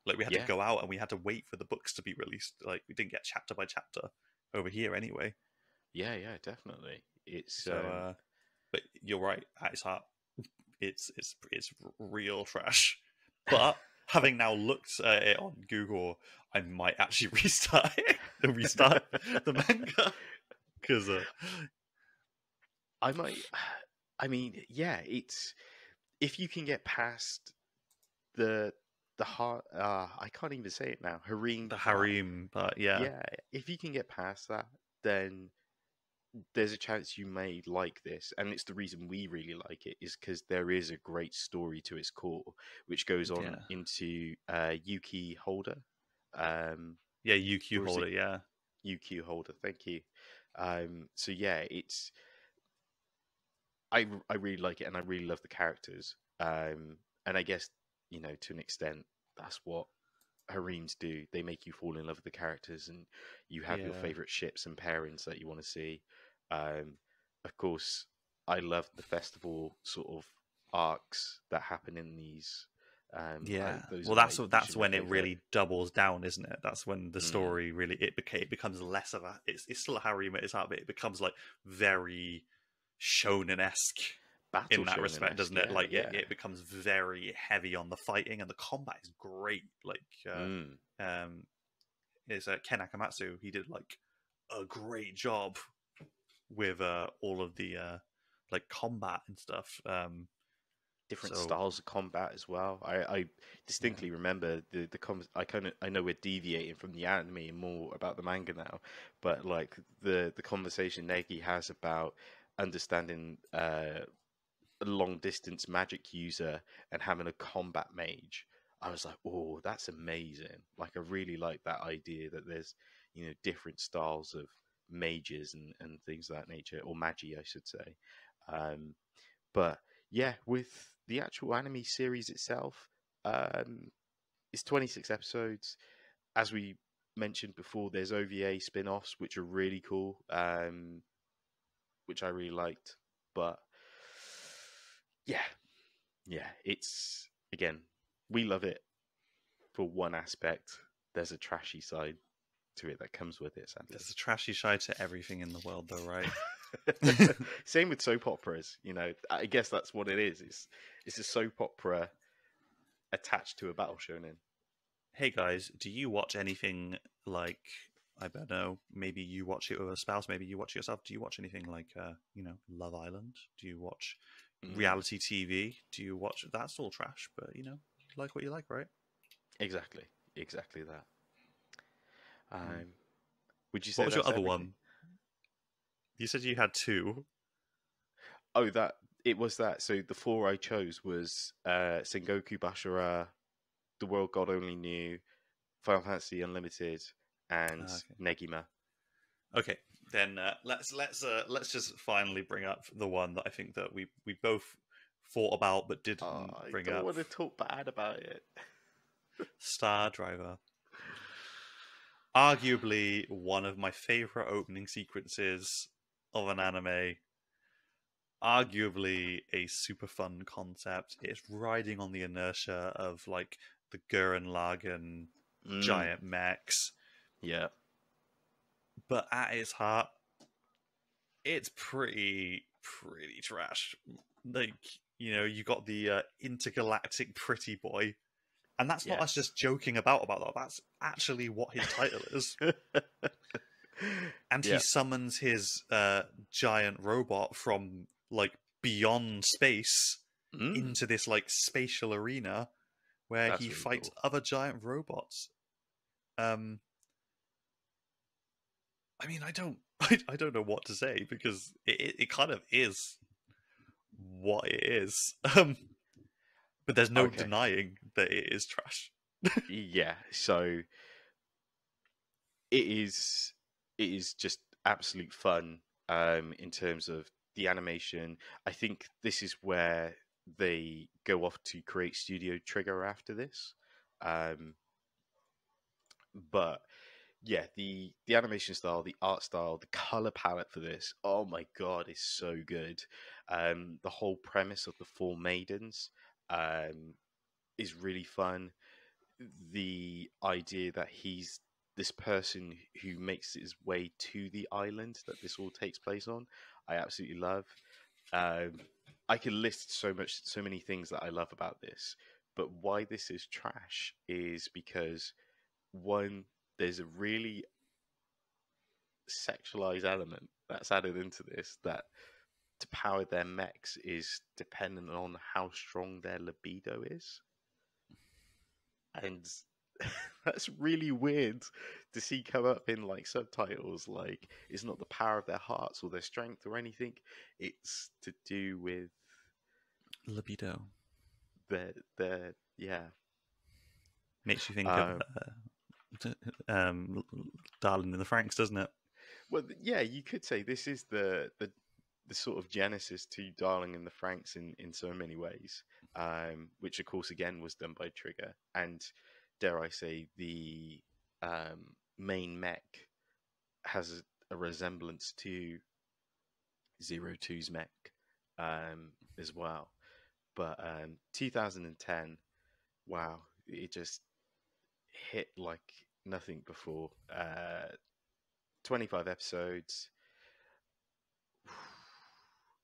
Like we had to Yeah. go out and we had to wait for the books to be released. Like we didn't get chapter by chapter over here anyway. Yeah, yeah, definitely. It's So, but you're right. At its heart, it's real trash. But having now looked at it on Google, I might actually restart it and restart the manga. Because I might. I mean, yeah. It's if you can get past the heart. I can't even say it now. Harem. the Part. harem, but yeah, Yeah. If you can get past that, then there's a chance you may like this, and it's the reason we really like it is because there is a great story to its core, which goes on into Yuki Holder. Yeah, UQ Holder. Yeah, UQ Holder. Thank you. So yeah, it's I really like it, and I really love the characters. And I guess, you know, to an extent, that's what harems do. They make you fall in love with the characters, and you have your favorite ships and pairings that you want to see. Of course, I love the festival sort of arcs that happen in these. Well, that's when it really doubles down, isn't it? That's when the story really it becomes less of a. It's still a harem at its heart, but it becomes like very shonen-esque in that respect, doesn't it? Like it becomes very heavy on the fighting, and the combat is great. Like is Ken Akamatsu. He did like a great job with all of the like combat and stuff. different So styles of combat as well. I distinctly remember I know we're deviating from the anime and more about the manga now, but like the conversation Negi has about understanding a long distance magic user and having a combat mage, I was like, oh, that's amazing. Like, I really like that idea that there's, different styles of mages and things of that nature, or magi, I should say. Um, but yeah, with the actual anime series itself, it's 26 episodes. As we mentioned before, there's OVA spin-offs, which are really cool, which I really liked. But yeah, it's, again, we love it for one aspect. There's a trashy side to it that comes with it, sadly. there's a trashy side to everything in the world, though, right? Same with soap operas. I guess that's what it is. It's a soap opera attached to a battle shonen. Hey guys, do you watch anything like, I don't know, maybe you watch it with a spouse, maybe you watch it yourself? Do you watch anything like, Love Island? Do you watch reality TV? Do you watch, that's all trash, but you like what you like, right? Exactly that. Would you say What was your that's other everything? one? You said you had two. Oh, it was that. So the four I chose was Sengoku BASARA, The World God Only Knew, Final Fantasy Unlimited, and Negima. Okay, then let's just finally bring up the one that I think that we both thought about but didn't bring up. I don't want to talk bad about it. StarDriver. Arguably one of my favorite opening sequences of an anime. Arguably a super fun concept. It's riding on the inertia of like the Gurren Lagann giant mechs. Yeah. But at its heart, it's pretty trash. Like, you got the intergalactic pretty boy. And that's not us just joking about that. That's actually what his title is. And he summons his giant robot from like beyond space into this like spatial arena where he fights other giant robots. I mean, I don't know what to say, because it kind of is what it is. But there's no denying that it is trash. Yeah, so it is just absolute fun in terms of the animation. I think this is where they go off to create Studio Trigger after this. But yeah, the animation style, the art style, the color palette for this, oh my god, is so good. The whole premise of the four maidens is really fun. The idea that he's this person who makes his way to the island that this all takes place on, I absolutely love. I could list so many things that I love about this, but why this is trash is because, one, there's a really sexualized element that's added into this that to power their mechs is dependent on how strong their libido is. And that's really weird to see come up in like subtitles. Like, it's not the power of their hearts or their strength or anything. It's to do with libido. Their makes you think of Darling in the Franxx, doesn't it? Well, yeah, you could say this is the sort of genesis to Darling in the Franxx in so many ways, which of course again was done by Trigger, and dare I say the main mech has a resemblance to Zero Two's mech as well. But 2010, wow, it just hit like nothing before. 25 episodes.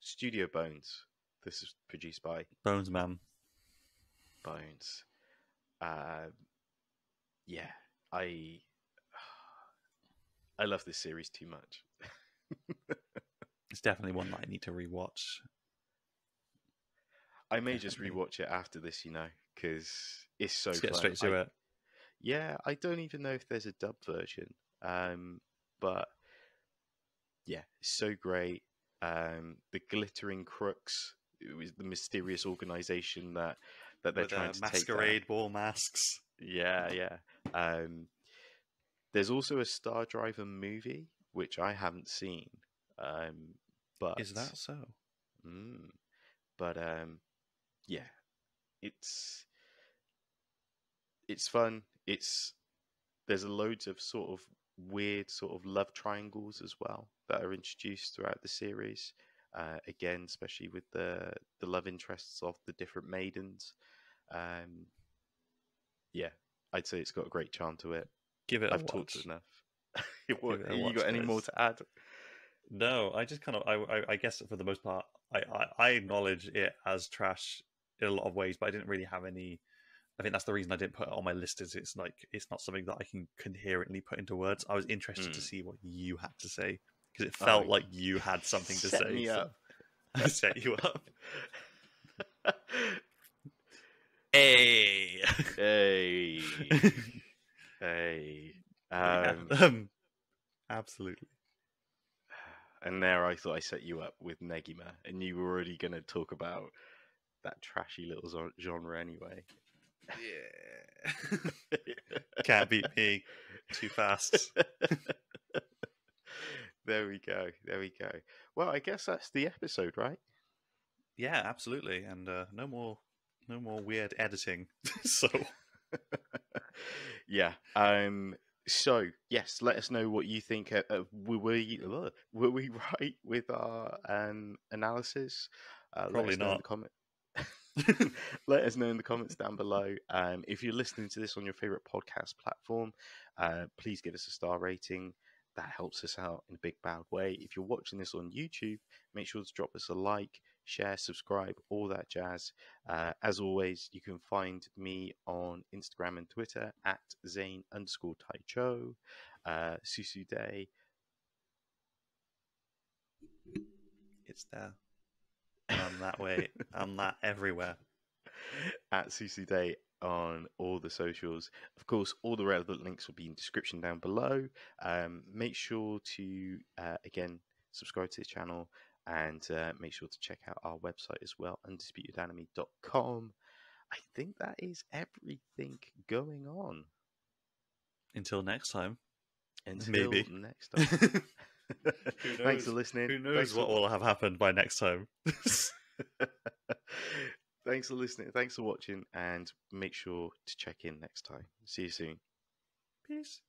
Studio Bones. This is produced by Bones Man. Bones. Yeah, I love this series too much. It's definitely one that I need to rewatch. I may just Definitely. rewatch it after this, because it's so Let's get fun. straight to it. Yeah, I don't even know if there's a dub version. But yeah, it's so great. The glittering crooks, it was the mysterious organization that they're With trying to masquerade ball masks. take down. Yeah. There's also a StarDriver movie which I haven't seen. But Is that so? Mm, but yeah, it's fun. There's loads of sort of weird sort of love triangles as well that are introduced throughout the series. Again, especially with the love interests of the different maidens. Yeah, I'd say it's got a great charm to it. Give it a I've watch. talked enough. Give it a You watch, got any more guys. to add? No, I just kind of, I guess for the most part, I acknowledge it as trash in a lot of ways, but I didn't really have any. I think that's the reason I didn't put it on my list. Is it's like it's not something that I can coherently put into words. I was interested to see what you had to say because it felt like you had something to Set say. me up. I set you up. Hey, Hey, hey. Absolutely. And there I thought I set you up with Negima, and you were already going to talk about that trashy little genre anyway. Yeah. Can't beat me. Too fast. There we go. There we go. Well, I guess that's the episode, right? Yeah, absolutely. And no more weird editing. So yeah. So yes, let us know what you think. Were we right with our analysis? Probably not. In the comment. Let us know in the comments down below. If you're listening to this on your favorite podcast platform, please give us a star rating. That helps us out in a big bad way. If you're watching this on YouTube, make sure to drop us a like, share, subscribe, all that jazz. As always, you can find me on Instagram and Twitter at Zane_Taicho. Susu Day. It's there. I'm that way. I'm that everywhere. At Susu Day on all the socials. Of course, all the relevant links will be in the description down below. Make sure to, again, subscribe to the channel and make sure to check out our website as well, undisputedanime.com. I think that is everything going on. Until next time. Maybe. Next time. Thanks for listening. Who knows what will have happened by next time? Thanks for listening. Thanks for watching. And make sure to check in next time. See you soon. Peace.